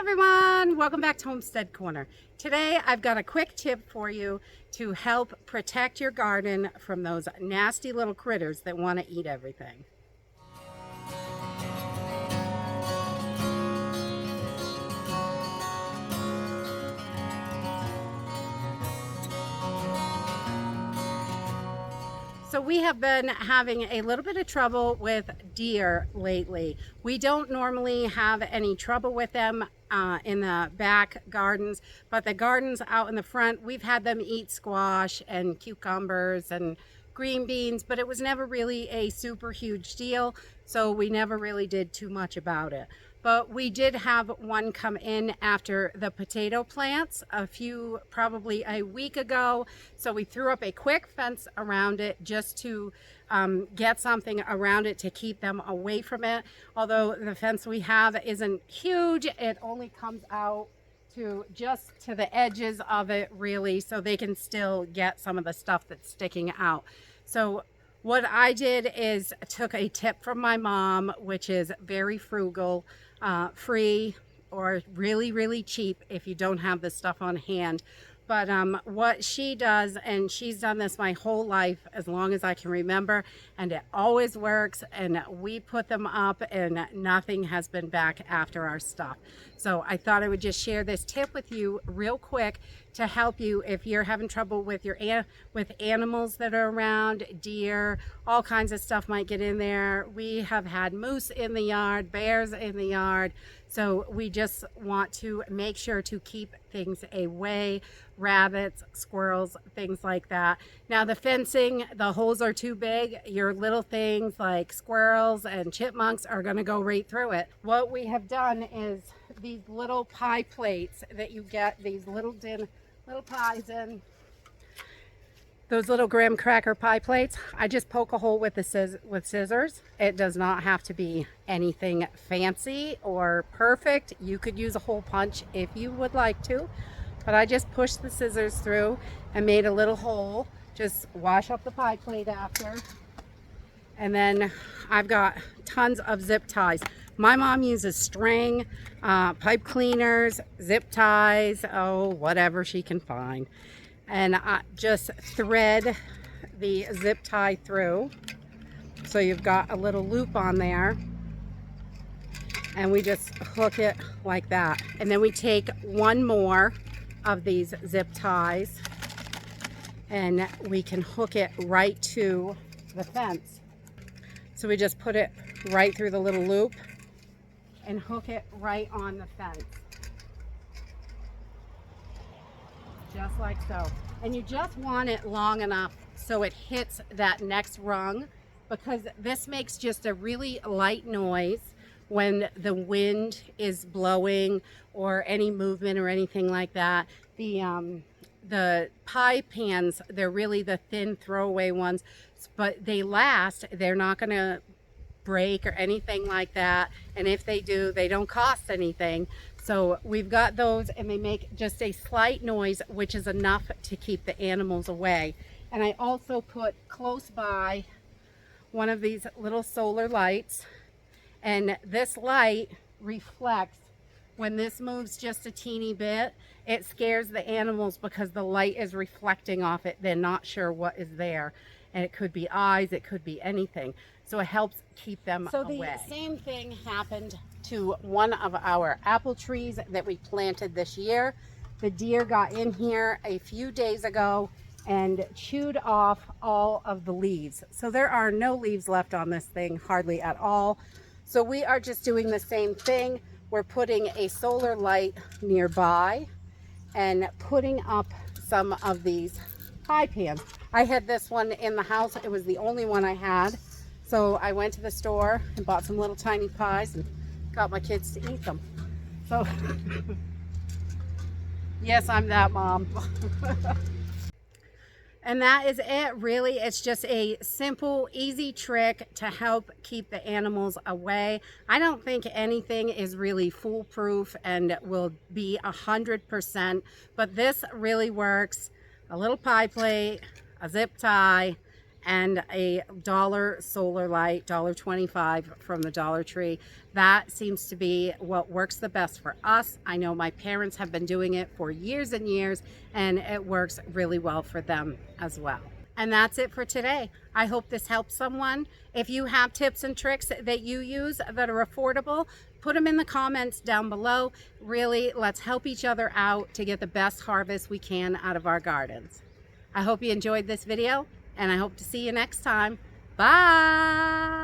everyone, welcome back to Homestead Corner. Today I've got a quick tip for you to help protect your garden from those nasty little critters that want to eat everything. So we have been having a little bit of trouble with deer lately. We don't normally have any trouble with them in the back gardens, but the gardens out in the front, we've had them eat squash and cucumbers and green beans, but it was never really a super huge deal, so we never really did too much about it. But we did have one come in after the potato plants probably a week ago. So we threw up a quick fence around it just to get something around it to keep them away from it. Although the fence we have isn't huge, it only comes out to just to the edges of it really, so they can still get some of the stuff that's sticking out. So what I did is took a tip from my mom, which is very frugal, free, or really cheap if you don't have this stuff on hand. But what she does, and she's done this my whole life as long as I can remember, and it always works, and we put them up and nothing has been back after our stuff. So I thought I would just share this tip with you real quick to help you if you're having trouble with with animals that are around. Deer, all kinds of stuff might get in there. We have had moose in the yard, bears in the yard, so we just want to make sure to keep things away. Rabbits, squirrels, things like that. Now the fencing, the holes are too big. Your little things like squirrels and chipmunks are going to go right through it. What we have done is these little pie plates that you get, these little pies in, those little graham cracker pie plates. I just poke a hole with scissors. It does not have to be anything fancy or perfect. You could use a hole punch if you would like to, but I just pushed the scissors through and made a little hole. Just wash up the pie plate after. And then I've got tons of zip ties. My mom uses string, pipe cleaners, zip ties, whatever she can find. And I just thread the zip tie through. So you've got a little loop on there. And we just hook it like that. And then we take one more of these zip ties and we can hook it right to the fence. So we just put it right through the little loop and hook it right on the fence. Just like so. And you just want it long enough so it hits that next rung, because this makes just a really light noise when the wind is blowing or any movement or anything like that. The pie pans, they're really the thin throwaway ones, but they last. They're not going to break or anything like that, and if they do, they don't cost anything. So we've got those, and they make just a slight noise, which is enough to keep the animals away. And I also put close by one of these little solar lights, and this light reflects. When this moves just a teeny bit, it scares the animals because the light is reflecting off it. They're not sure what is there, and it could be eyes, it could be anything. So it helps keep them away. So the same thing happened to one of our apple trees that we planted this year. The deer got in here a few days ago and chewed off all of the leaves. So there are no leaves left on this thing, hardly at all. So we are just doing the same thing. We're putting a solar light nearby and putting up some of these pie pans. I had this one in the house. It was the only one I had. So I went to the store and bought some little tiny pies and got my kids to eat them. So yes, I'm that mom. And that is it, really. It's just a simple, easy trick to help keep the animals away. I don't think anything is really foolproof and will be 100%, but this really works. A little pie plate, a zip tie, and a dollar solar light, $1.25 from the Dollar Tree. That seems to be what works the best for us. I know my parents have been doing it for years and years, and it works really well for them as well. And that's it for today. I hope this helps someone. If you have tips and tricks that you use that are affordable, put them in the comments down below. Really, let's help each other out to get the best harvest we can out of our gardens. I hope you enjoyed this video, and I hope to see you next time. Bye!